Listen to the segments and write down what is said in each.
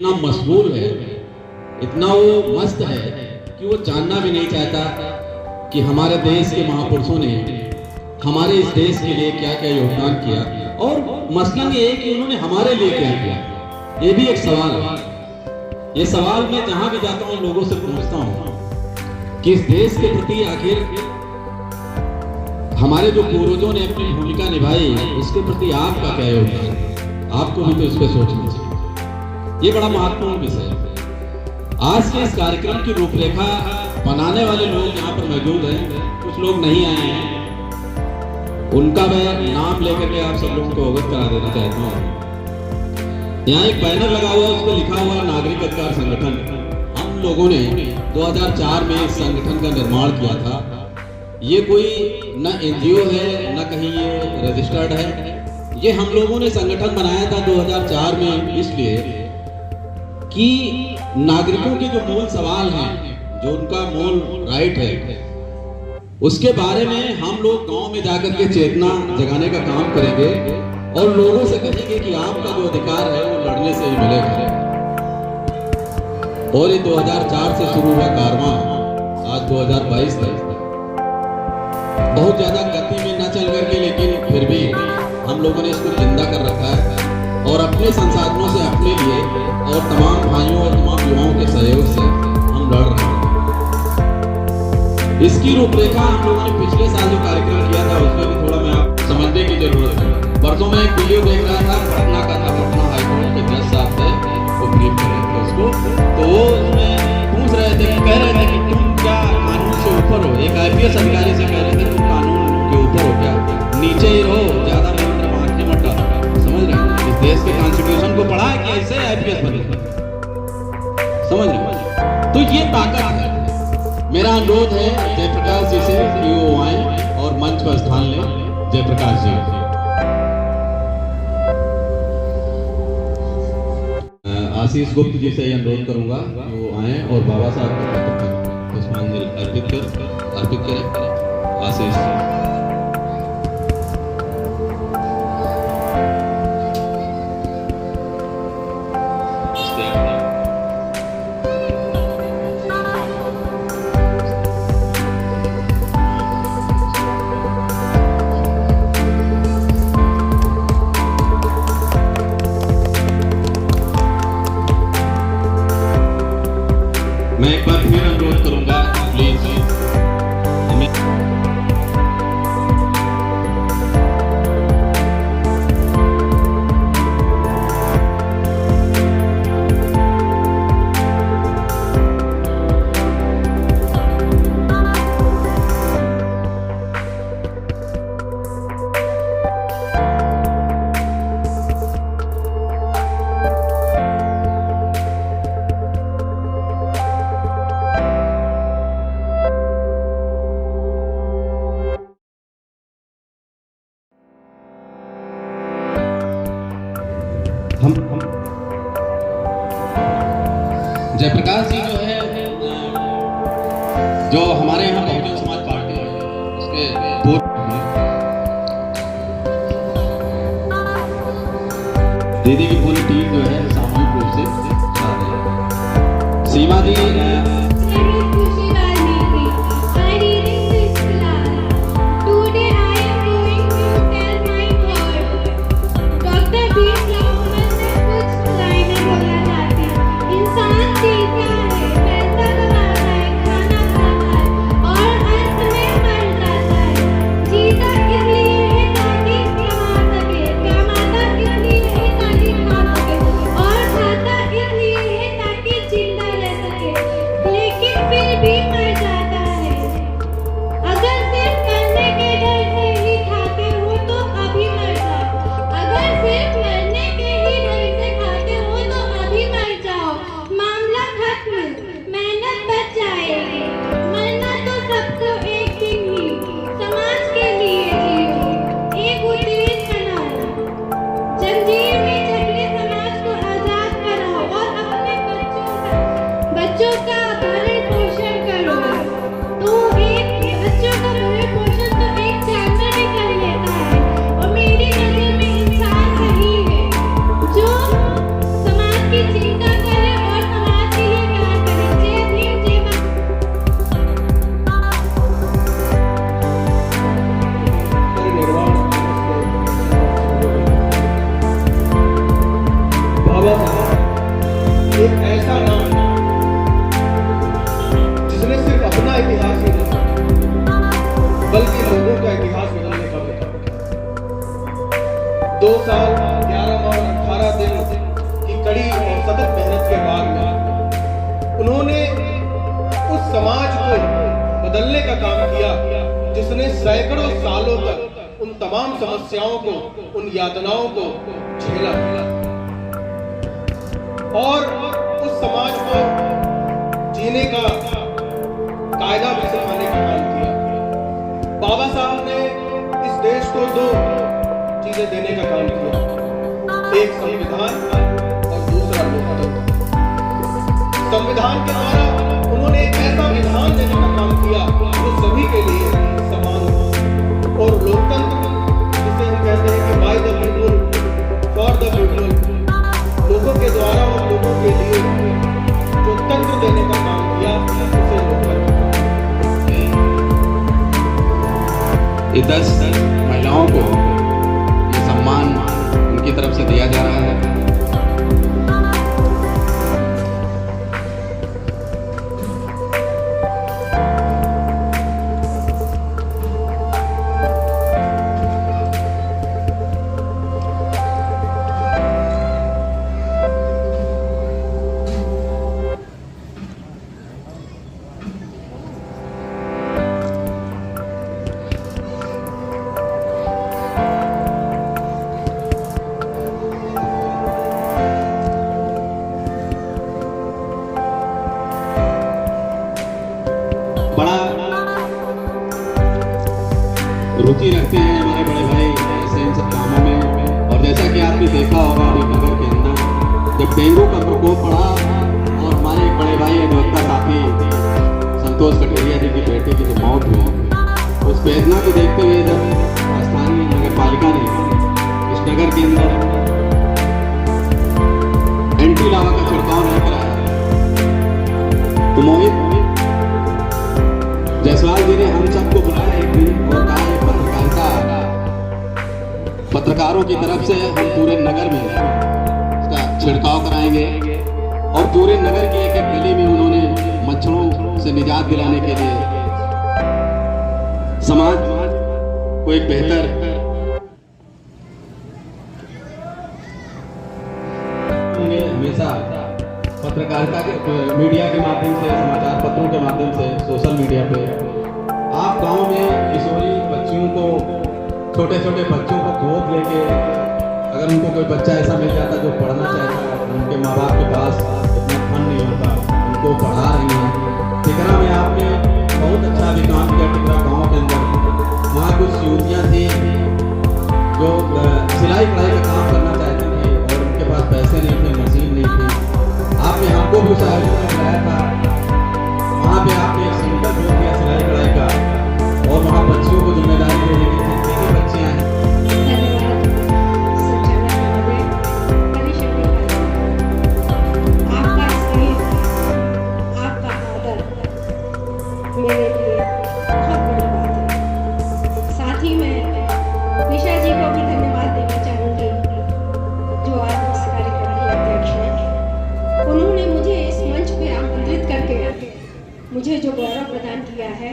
इतना मशगूल है, इतना वो मस्त है कि वो जानना भी नहीं चाहता कि हमारे देश के महापुरुषों ने हमारे इस देश के लिए क्या क्या योगदान किया, और मसलन ये है कि उन्होंने हमारे लिए क्या किया। ये भी एक सवाल है। ये सवाल मैं जहां भी जाता हूं लोगों से पूछता हूं कि इस देश के प्रति आखिर हमारे जो पूर्वजों ने अपनी भूमिका निभाई उसके प्रति आपका क्या योगदान है। आपको भी तो इस पर सोचना चाहिए। ये बड़ा महत्वपूर्ण विषय है। आज के इस कार्यक्रम की रूपरेखा बनाने वाले लोग यहाँ पर मौजूद हैं, कुछ लोग नहीं आए हैं, उनका मैं नाम लेकर के आप सब लोगों को अवगत करा देना चाहता हूँ। यहाँ एक बैनर लगा हुआ है, उस पर लिखा हुआ नागरिक अधिकार संगठन। हम लोगों ने 2004 में इस संगठन का निर्माण किया था। ये कोई न एनजीओ है न कहीं ये रजिस्टर्ड है। ये हम लोगों ने संगठन बनाया था 2004 में इसलिए कि नागरिकों के जो मूल सवाल हैं, जो उनका मूल राइट है, उसके बारे में हम लोग गांव में जाकर के चेतना जगाने का काम करेंगे और लोगों से कहेंगे कि आपका जो अधिकार है वो लड़ने से ही मिलेगा। और ये 2004 से शुरू हुआ कारवां आज 2022 तक बहुत ज्यादा गति में न चल करके, लेकिन फिर भी हम लोगों ने इसको जिंदा कर रखा है और अपने संसाधनों से अपने लिए और तमाम भाइयों और तमाम युवाओं के सहयोग से हम लड़ रहे हैं। इसकी रूपरेखा हम लोगों ने पिछले साल जो कार्यक्रम किया था उसमें भी थोड़ा मैं आप समझने की जरूरत है। परसों मैं एक वीडियो देख रहा था, पटना का था, पटना हाईकोर्ट के 10 साल से वो ब्रीफ कर रहे थे उसको, तो वो उसमें पूछ रहे थे, कह रहे थे कि तुम क्या कानून से ऊपर हो। एक IPS अधिकारी से कह रहे थे तुम कानून के ऊपर हो क्या, नीचे ही रहो, ज्यादा मंत्र आंखें मत डालो। समझ रहे हैं? इस देश के कॉन्स्टिट्यूशन को पढ़ा है कि ऐसे IPS बने, समझ रहे? तो ये ताकत है। मेरा अनुरोध है जयप्रकाश जी से कि वो आए और मंच पर स्थान लें। जयप्रकाश जी, आशीष गुप्त जी से अनुरोध करूंगा कि वो आए और बाबा साहब को पुष्पांजलि अर्पित करें। आशीष मैं एक बार फिर अनुरोध करूंगा, प्लीज जयप्रकाश जी जो है, जो हमारे यहाँ बहुजन समाज पार्टी है उसके दीदी की पूरी टीम जो है सामूहिक रूप से सीमा दी बाबा साहब एक ऐसा नाम जिसने सिर्फ अपना इतिहास ही नहीं बल्कि लोगों का इतिहास बदलने का भी काम किया। 2 साल 11 माह और 18 दिन की कड़ी और सतत मेहनत के बाद में उन्होंने उस समाज को बदलने का काम किया जिसने सैकड़ों सालों तक उन तमाम समस्याओं को, उन यातनाओं को झेला और उस समाज को जीने का कायदा भी सिखाने का काम किया। बाबा साहब ने इस देश को 2 चीजें देने का काम किया, एक संविधान और दूसरा लोकतंत्र। संविधान के द्वारा उन्होंने एक ऐसा विधान देने का काम किया जो सभी के लिए समान हो, और लोकतंत्र जिसे हम कहते हैं कि by the people for the people, लोगों के द्वारा और लोगों के लिए जो तंत्र देने का काम किया उसे लोकतंत्र। ये 10 महिलाओं को ये सम्मान उनकी तरफ से दिया जा रहा है। बड़ा रुचि रखते हैं हमारे बड़े भाई ऐसे इन सब कामों में। और जैसा कि आपने देखा होगा अभी नगर के अंदर जब डेंगू का प्रकोप पड़ा और हमारे एक बड़े भाई अधिवक्ता साथी संतोष कटोरिया जी की बेटे की जो मौत हुई, उस वेदना को देखते हुए जब स्थानीय नगर पालिका ने इस नगर के अंदर एंटी लावा का छिड़काव नहीं कराया तो मोहित जायसवाल जी ने हम सबको बुलाया एक दिन और कहा पत्रकारों की तरफ से हम पूरे नगर में इसका छिड़काव कराएंगे। और पूरे नगर की एक गली में उन्होंने मच्छरों से निजात दिलाने के लिए समाज को एक बेहतर हमेशा पत्रकारिता के मीडिया के माध्यम से, समाचार पत्रों के माध्यम से, सोशल मीडिया पे आप गांव में किशोरी बच्चियों को, छोटे छोटे बच्चों को गोद लेके, अगर उनको कोई बच्चा ऐसा मिल जाता जो पढ़ना चाहता, उनके माँ बाप के पास इतना धन नहीं होता, उनको पढ़ा रही हैं। टिकरा में आपने बहुत अच्छा भी काम किया। टिकरा गाँव के अंदर वहाँ कुछ युवतियाँ थी जो सिलाई कढ़ाई का काम करना चाहती थी और उनके पास पैसे नहीं थे, मशीन नहीं थी। आपने हमको भी उस आयोजन में बुलाया था, वहाँ पे आपने एक सेंटर खोल दिया सिलाई कढ़ाई का और वहाँ बच्चियों को जिम्मेदारी दे दी कि कितनी बच्चियाँ हैं। आपका स्नेह, आपका आदर मेरे लिए बहुत बड़ी बात है। साथ ही मैं निशा जी को भी धन्यवाद देना चाहूँगी जो आज इस कार्यक्रम के अध्यक्ष हैं। उन्होंने मुझे इस मंच पे आमंत्रित करके मुझे जो गौरव प्रदान किया है,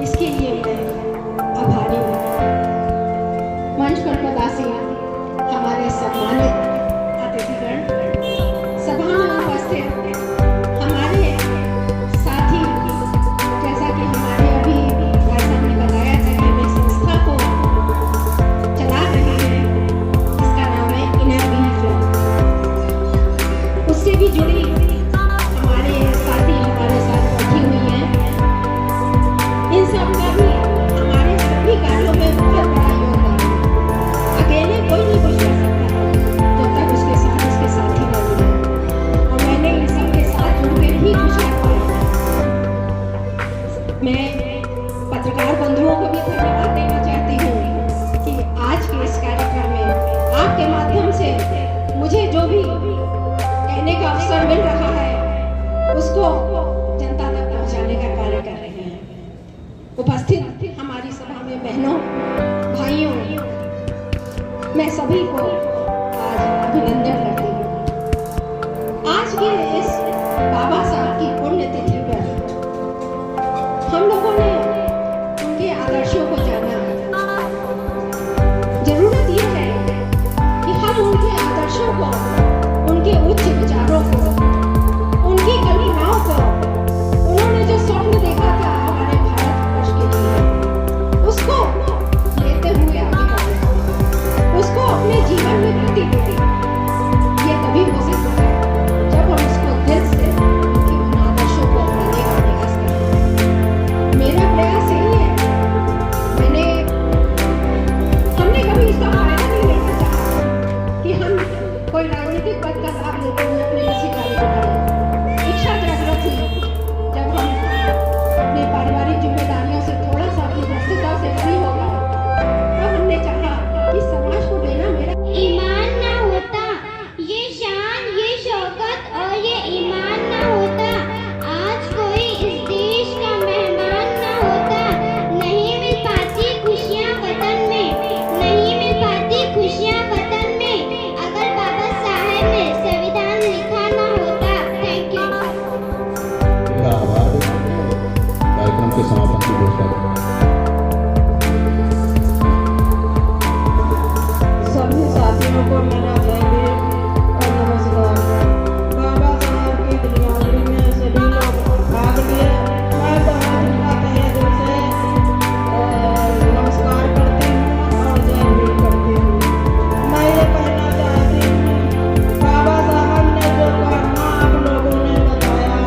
इसके लिए मैं आभारी हूँ। मंच पर पदासीन हमारे सम्मानित अतिथिगण, सभा में उपस्थित हमारे साथी, जैसा कि हमारे अभी भाई साहब ने बताया था कि मैं संस्था को चला रहे हैं, इसका नाम है इनर व्हील। उससे भी जुड़ी हमारे साथी हमारे साथ बैठी हुई हैं। इन सब का भी हमारे सभी कार्यों में बहुत बड़ा योगदान है। अकेले कोई नहीं कुछ कर सकता जब तक उसके साथ उसके साथी न जुड़े, और मैंने इन सबके साथ जुड़कर ही कुछ कर पाया। मैं पत्रकार बंधुओं को भी धन्यवाद देना चाहती हूँ कि आज के इस कार्यक्रम में आपके माध्यम से मुझे जो भी कहने का अवसर मिल रहा है उसको जनता तक पहुँचाने का कार्य कर रहे हैं। उपस्थित हमारी सभा में बहनों, भाइयों, मैं सभी को आज अभिनंदन करती हूँ। की इस बाबा साहब की पुण्यतिथि पर हम लोगों ने उनके आदर्शों को जाना। जरूरत यह है कि हम उनके आदर्शों को, उनके उच्च विचारों को, उनकी कल्पनाओं को, उन्होंने जो स्वप्न देखा था हमारे भारतवर्ष के लिए, उसको लेते हुए आगे बढ़े, उसको अपने जीवन में प्रति करें। ये तभी हो सकता है जब हम उसको दिल से उनकी उन आदर्शों को अपनाने का प्रयास करें। मेरा प्रयास यही है, हमने कभी इसका फायदा नहीं लेना चाहा कि हम कोई राजनीतिक पद का लाभ लेते हुए अपने किसी कार्य को करें। इच्छा जागृत हुई जब हम अपनी पारिवारिक जिम्मेदारियों से थोड़ा सा अपनी व्यस्तता से फ्री हो गए, तब हमने चाहा कि समाज को देना मेरा ईमान ना होता, ये शान, ये शौकत और ये ईमान ना होता, आज कोई इस देश का मेहमान ना होता। नहीं मिल पाती खुशियाँ वतन में, नहीं मिल पाती खुशियाँ वतन में, अगर बाबा साहब ने संविधान लिखा ना होता। Thank you. मेरा आभार व्यक्त करते हुए कार्यक्रम के समापन की घोषणा करता हूं। सभी साथियों को मेरा जय भीम और नमस्कार। बाबा साहब की दिनयात्री में सभी लोग भाग लिए। मैं बहुत उनका तहे दिल से नमस्कार करती हूँ और जय भीम करती हूँ। मैं ये कहना चाहती हूँ, बाबा साहब ने जो कहना आप लोगों ने बताया,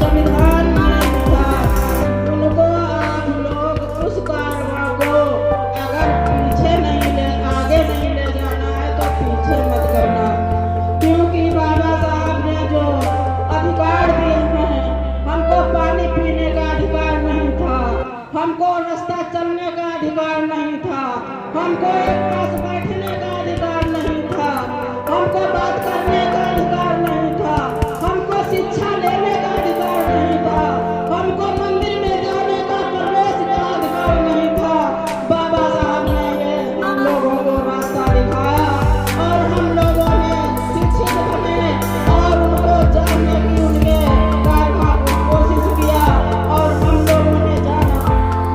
संविधान में लिखा, उनको आप लोग उस कारवां को अगर पीछे नहीं ले, आगे नहीं ले जाना है तो पीछे मत करना, क्योंकि बाबा साहब ने जो अधिकार दिए हैं, हमको पानी पीने का अधिकार नहीं था, हमको रास्ता चलने का अधिकार नहीं था, हमको एक पास बैठने का अधिकार नहीं था, हमको बात करने का अधिकार नहीं था, हमको शिक्षा लेने का अधिकार नहीं था, हमको मंदिर में जाने का, प्रवेश का अधिकार नहीं था। बाबा साहब ने ये हम लोगों को रास्ता दिखाया और हम लोगों ने शिक्षित बने और उनको जानने की उनके कारवा को कोशिश किया और हम लोगों ने जाना।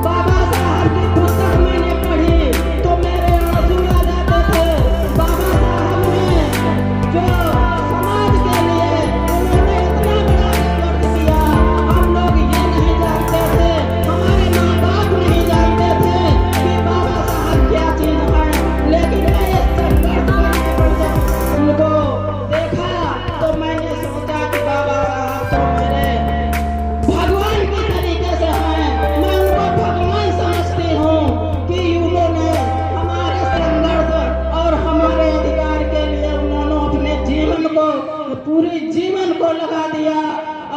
बाबा साहब की पुस्तक मैंने पढ़ी तो मेरे आंसू आ जाते थे। बाबा साहब ने जो समाज के लिए उन्होंने इतना बड़ा नेतृत्व किया, हम लोग ये नहीं जानते थे, हमारे माँ बाप नहीं जानते थे कि बाबा साहब क्या चीज है। लेकिन मैं ये संघर्ष करने पर जब उनको देखा तो मैंने सोचा कि बाबा साहब तो मेरे भगवान के तरीके से हैं, मैं उनको भगवान समझती हूँ कि उन्होंने हमारे संघर्ष और हमारे अधिकार के लिए उन्होंने अपने जीवन को, पूरे जीवन को लगा दिया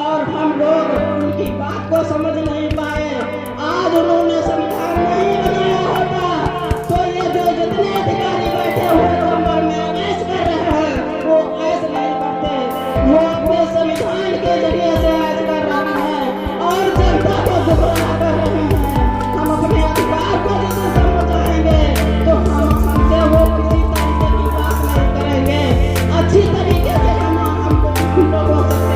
और हम लोग उनकी बात को समझ नहीं पाए। आज उन्होंने